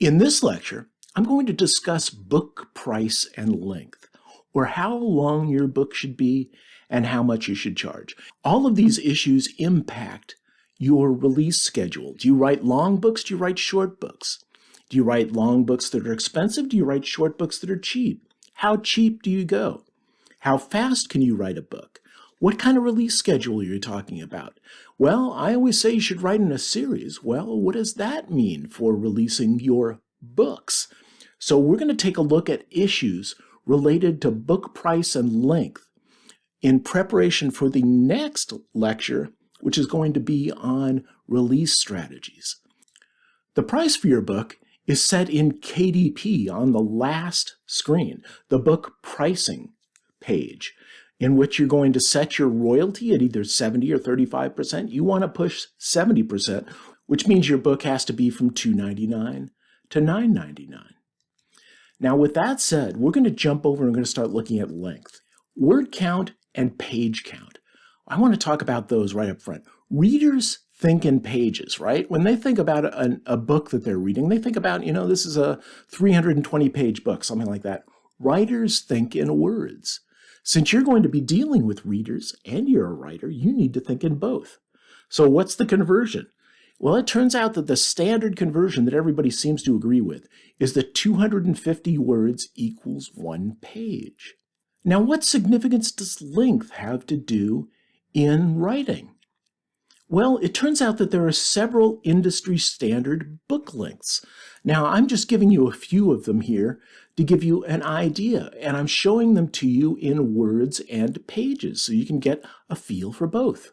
In this lecture, I'm going to discuss book price and length, or how long your book should be and how much you should charge. All of these issues impact your release schedule. Do you write long books? Do you write short books? Do you write long books that are expensive? Do you write short books that are cheap? How cheap do you go? How fast can you write a book? What kind of release schedule are you talking about? Well, I always say you should write in a series. Well, what does that mean for releasing your books? So we're going to take a look at issues related to book price and length in preparation for the next lecture, which is going to be on release strategies. The price for your book is set in KDP on the last screen, the book pricing page, in which you're going to set your royalty at either 70 or 35%. You want to push 70%, which means your book has to be from $2.99 to $9.99. Now, with that said, we're going to jump over and we're going to start looking at length. Word count and page count. I want to talk about those right up front. Readers think in pages, right? When they think about a book that they're reading, they think about, this is a 320-page book, something like that. Writers think in words. Since you're going to be dealing with readers and you're a writer, you need to think in both. So what's the conversion? Well, it turns out that the standard conversion that everybody seems to agree with is that 250 words equals 1 page. Now, what significance does length have to do in writing? Well, it turns out that there are several industry standard book lengths. Now, I'm just giving you a few of them here to give you an idea, and I'm showing them to you in words and pages so you can get a feel for both.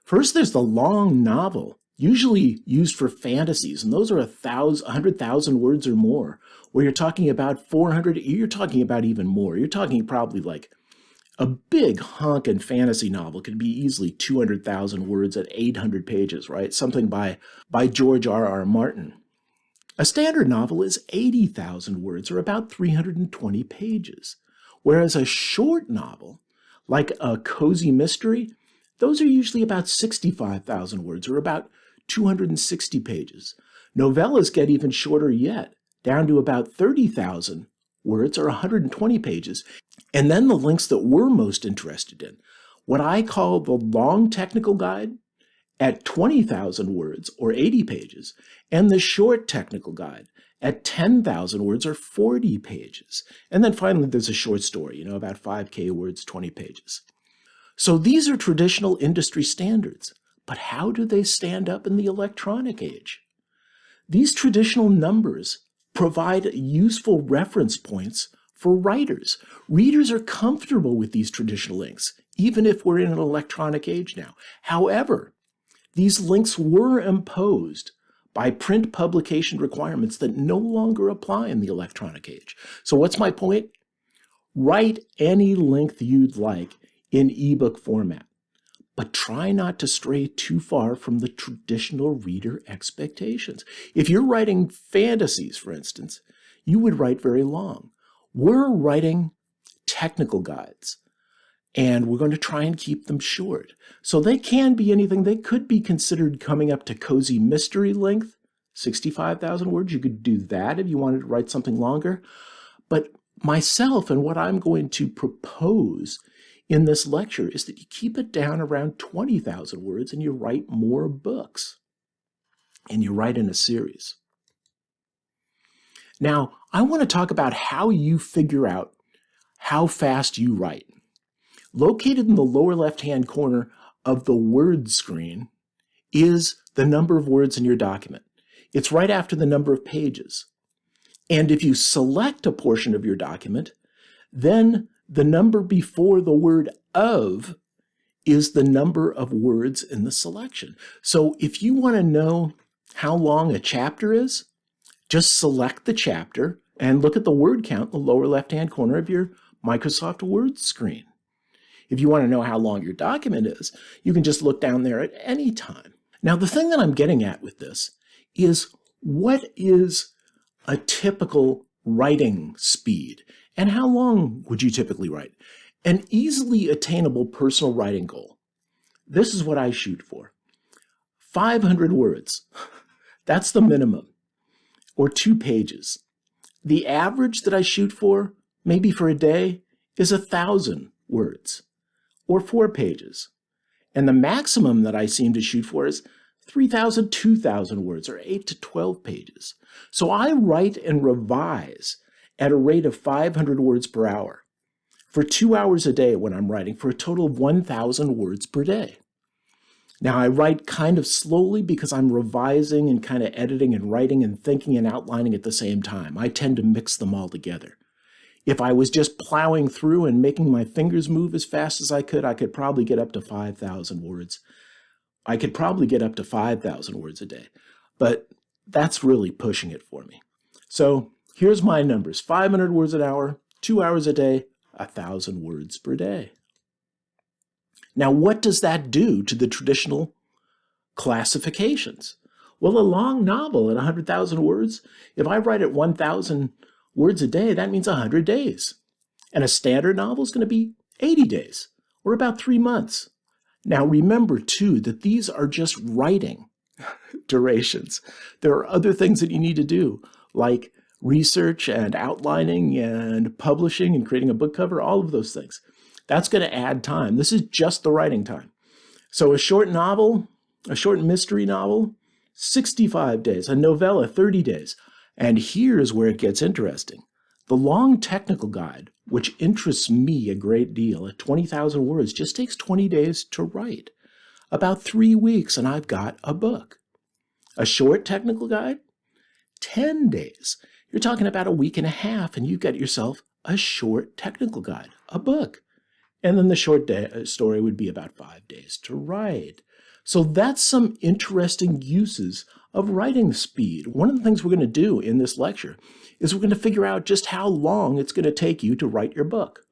First, there's the long novel, usually used for fantasies, and those are 100,000 words or more, where you're talking about 400, you're talking about even more. You're talking probably like a big honkin' fantasy novel could be easily 200,000 words at 800 pages, right? Something by George R.R. Martin. A standard novel is 80,000 words, or about 320 pages. Whereas a short novel, like a cozy mystery, those are usually about 65,000 words, or about 260 pages. Novellas get even shorter yet, down to about 30,000 words, or 120 pages. And then the links that we're most interested in, what I call the long technical guide at 20,000 words or 80 pages, and the short technical guide at 10,000 words or 40 pages. And then finally, there's a short story, about 5K words, 20 pages. So these are traditional industry standards, but how do they stand up in the electronic age? These traditional numbers provide useful reference points for writers. Readers are comfortable with these traditional links, even if we're in an electronic age now. However, these links were imposed by print publication requirements that no longer apply in the electronic age. So what's my point? Write any length you'd like in ebook format, but try not to stray too far from the traditional reader expectations. If you're writing fantasies, for instance, you would write very long. We're writing technical guides, and we're going to try and keep them short. So they can be anything. They could be considered coming up to cozy mystery length, 65,000 words. You could do that if you wanted to write something longer. But myself and what I'm going to propose in this lecture is that you keep it down around 20,000 words and you write more books. And you write in a series. Now, I want to talk about how you figure out how fast you write. Located in the lower left-hand corner of the word screen is the number of words in your document. It's right after the number of pages. And if you select a portion of your document, then the number before the word of is the number of words in the selection. So if you want to know how long a chapter is, just select the chapter and look at the word count in the lower left-hand corner of your Microsoft Word screen. If you want to know how long your document is, you can just look down there at any time. Now, the thing that I'm getting at with this is, what is a typical writing speed? And how long would you typically write? An easily attainable personal writing goal. This is what I shoot for. 500 words. That's the minimum. or 2 pages. The average that I shoot for, maybe for a day, is 1,000 words or 4 pages. And the maximum that I seem to shoot for is 3,000, 2,000 words or 8 to 12 pages. So I write and revise at a rate of 500 words per hour for 2 hours a day when I'm writing, for a total of 1,000 words per day. Now, I write kind of slowly because I'm revising and kind of editing and writing and thinking and outlining at the same time. I tend to mix them all together. If I was just plowing through and making my fingers move as fast as I could probably get up to 5,000 words. I could probably get up to 5,000 words a day, but that's really pushing it for me. So here's my numbers: 500 words an hour, 2 hours a day, 1,000 words per day. Now, what does that do to the traditional classifications? Well, a long novel at 100,000 words, if I write at 1,000 words a day, that means 100 days. And a standard novel is going to be 80 days, or about 3 months. Now, remember, too, that these are just writing durations. There are other things that you need to do, like research and outlining and publishing and creating a book cover, all of those things. That's going to add time. This is just the writing time. So a short novel, a short mystery novel, 65 days. A novella, 30 days. And here's where it gets interesting. The long technical guide, which interests me a great deal at 20,000 words, just takes 20 days to write. About 3 weeks, and I've got a book. A short technical guide, 10 days. You're talking about a week and a half, and you get yourself a short technical guide, a book. And then the short story would be about 5 days to write. So that's some interesting uses of writing speed. One of the things we're going to do in this lecture is we're going to figure out just how long it's going to take you to write your book.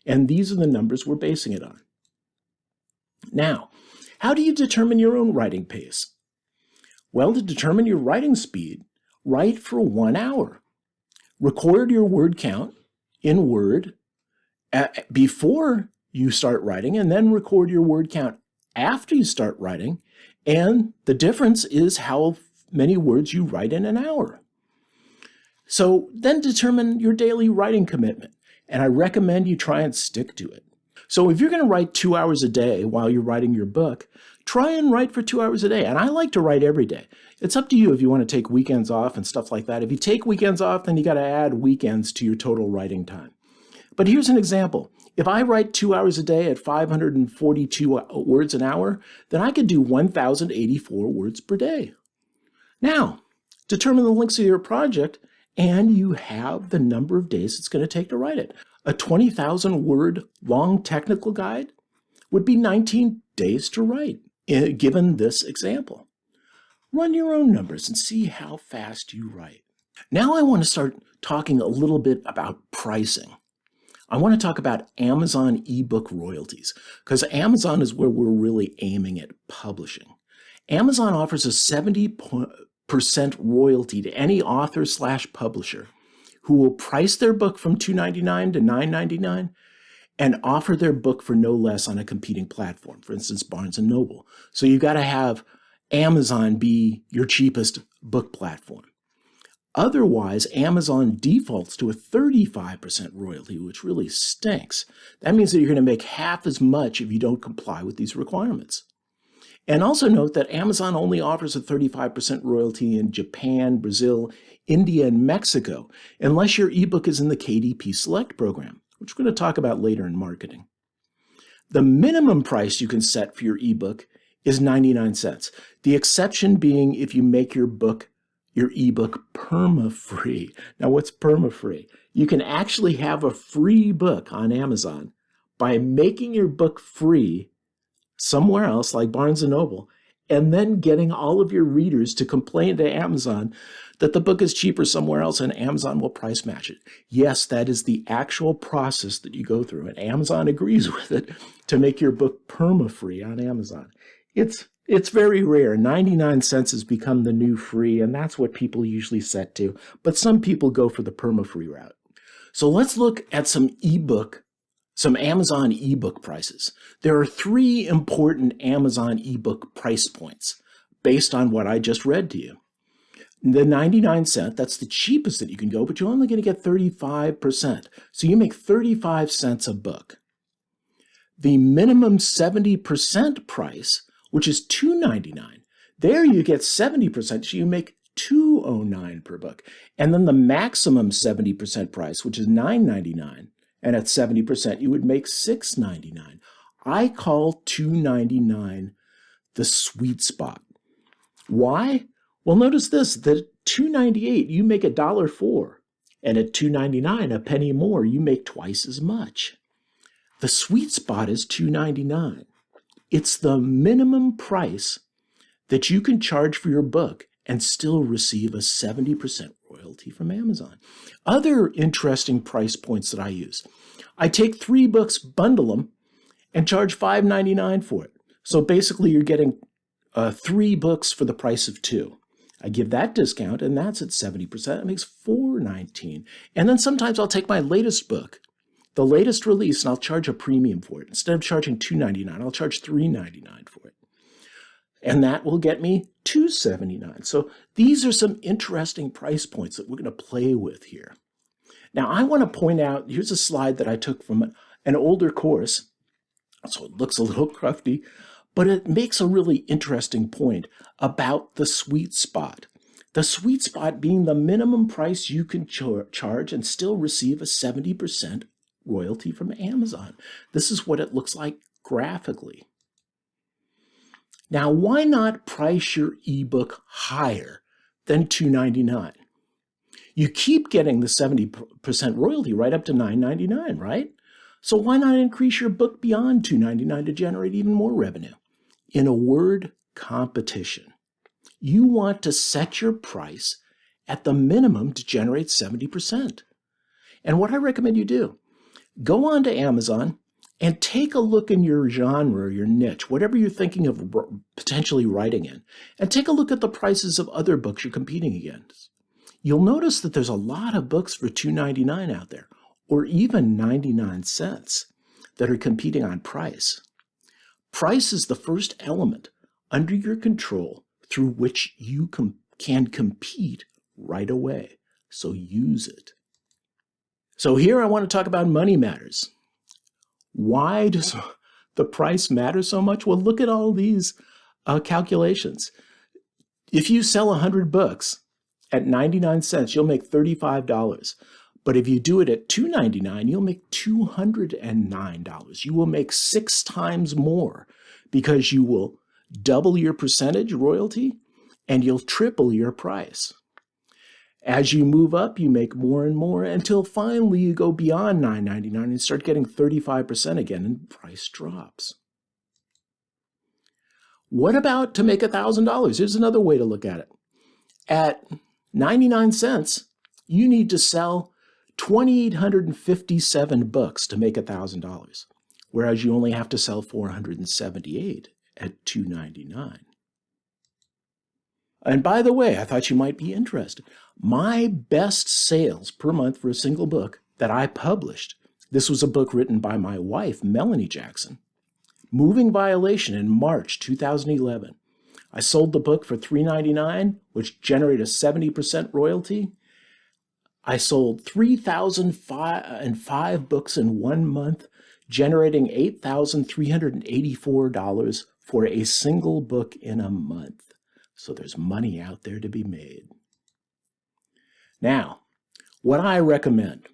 And these are the numbers we're basing it on. Now, how do you determine your own writing pace? Well, to determine your writing speed, write for 1 hour. Record your word count in Word before you start writing, and then record your word count after you start writing, and the difference is how many words you write in an hour. So then determine your daily writing commitment, and I recommend you try and stick to it. So if you're going to write 2 hours a day while you're writing your book, try and write for 2 hours a day. And I like to write every day. It's up to you if you want to take weekends off and stuff like that. If you take weekends off, then you got to add weekends to your total writing time. But here's an example. If I write 2 hours a day at 542 words an hour, then I could do 1,084 words per day. Now, determine the length of your project, and you have the number of days it's going to take to write it. A 20,000 word long technical guide would be 19 days to write, given this example. Run your own numbers and see how fast you write. Now I want to start talking a little bit about pricing. I want to talk about Amazon ebook royalties, because Amazon is where we're really aiming at publishing. Amazon offers a 70% royalty to any author/publisher who will price their book from $2.99 to $9.99 and offer their book for no less on a competing platform, for instance, Barnes & Noble. So you've got to have Amazon be your cheapest book platform. Otherwise, Amazon defaults to a 35% royalty, which really stinks. That means that you're going to make half as much if you don't comply with these requirements. And also note that Amazon only offers a 35% royalty in Japan, Brazil, India, and Mexico, unless your ebook is in the KDP Select program, which we're going to talk about later in marketing. The minimum price you can set for your ebook is 99 cents. The exception being if you make your ebook perma-free. Now, what's perma-free? You can actually have a free book on Amazon by making your book free somewhere else, like Barnes & Noble, and then getting all of your readers to complain to Amazon that the book is cheaper somewhere else, and Amazon will price match it. Yes, that is the actual process that you go through, and Amazon agrees with it to make your book perma-free on Amazon. It's very rare. 99 cents has become the new free, and that's what people usually set to. But some people go for the perma-free route. So let's look at some Amazon ebook prices. There are 3 important Amazon ebook price points based on what I just read to you. The 99 cent, that's the cheapest that you can go, but you're only going to get 35%. So you make 35 cents a book. The minimum 70% price, which is $2.99, there you get 70%, so you make $2.09 per book. And then the maximum 70% price, which is $9.99, and at 70% you would make $6.99. I call $2.99 the sweet spot. Why? Well, notice this, that at $2.98 you make $1.04, and at $2.99, a penny more, you make twice as much. The sweet spot is $2.99. It's the minimum price that you can charge for your book and still receive a 70% royalty from Amazon. Other interesting price points that I use. I take 3 books, bundle them, and charge $5.99 for it. So basically you're getting 3 books for the price of 2. I give that discount, and that's at 70%. It makes $4.19. And then sometimes I'll take my latest book, the latest release, and I'll charge a premium for it. Instead of charging $2.99, I'll charge $3.99 for it. And that will get me $2.79. So these are some interesting price points that we're going to play with here. Now, I want to point out, here's a slide that I took from an older course, so it looks a little crufty, but it makes a really interesting point about the sweet spot. The sweet spot being the minimum price you can charge and still receive a 70% royalty from Amazon. This is what it looks like graphically. Now, why not price your ebook higher than $2.99? You keep getting the 70% royalty right up to $9.99, right? So why not increase your book beyond $2.99 to generate even more revenue? In a word, competition. You want to set your price at the minimum to generate 70%. And what I recommend you do, go on to Amazon and take a look in your genre, your niche, whatever you're thinking of potentially writing in, and take a look at the prices of other books you're competing against. You'll notice that there's a lot of books for $2.99 out there, or even 99 cents, that are competing on price. Price is the first element under your control through which you can compete right away. So use it. So here I want to talk about money matters. Why does the price matter so much? Well, look at all these calculations. If you sell 100 books at 99 cents, you'll make $35. But if you do it at $2.99, you'll make $209. You will make 6 times more because you will double your percentage royalty and you'll triple your price. As you move up, you make more and more until finally you go beyond $9.99 and start getting 35% again, and price drops. What about to make $1,000? Here's another way to look at it. At 99 cents, you need to sell 2,857 books to make $1,000, whereas you only have to sell 478 at $2.99. And by the way, I thought you might be interested. My best sales per month for a single book that I published, this was a book written by my wife, Melanie Jackson, Moving Violation, in March 2011. I sold the book for $3.99, which generated a 70% royalty. I sold 3,005 books in 1 month, generating $8,384 for a single book in a month. So there's money out there to be made. Now, what I recommend,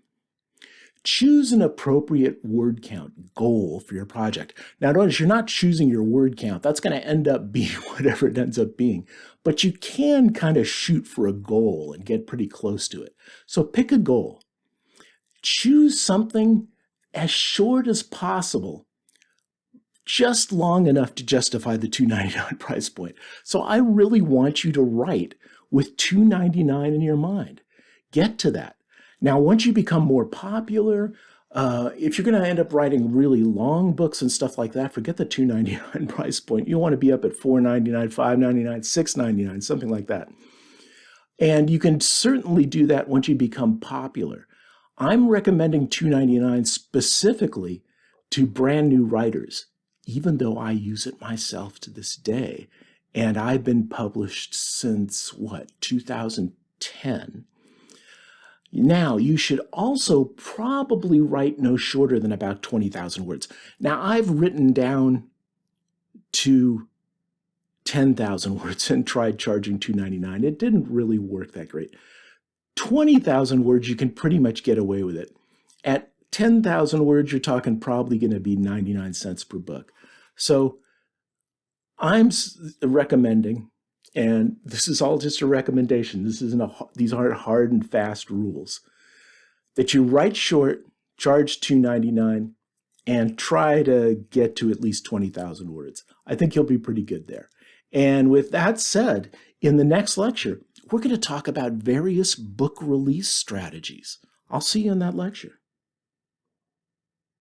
choose an appropriate word count goal for your project. Now notice you're not choosing your word count. That's going to end up being whatever it ends up being. But you can kind of shoot for a goal and get pretty close to it. So pick a goal. Choose something as short as possible, just long enough to justify the $2.99 price point. So I really want you to write with $2.99 in your mind. Get to that. Now, once you become more popular, if you're going to end up writing really long books and stuff like that, forget the $2.99 price point. You want to be up at $4.99, $5.99, $6.99, something like that. And you can certainly do that once you become popular. I'm recommending $2.99 specifically to brand new writers, even though I use it myself to this day. and I've been published since, 2010. Now, you should also probably write no shorter than about 20,000 words. Now, I've written down to 10,000 words and tried charging $2.99. It didn't really work that great. 20,000 words, you can pretty much get away with it. At 10,000 words, you're talking probably going to be 99 cents per book. So I'm recommending, and this is all just a recommendation, these aren't hard and fast rules, that you write short, charge $2.99, and try to get to at least 20,000 words. I think you'll be pretty good there. And with that said, in the next lecture, we're going to talk about various book release strategies. I'll see you in that lecture.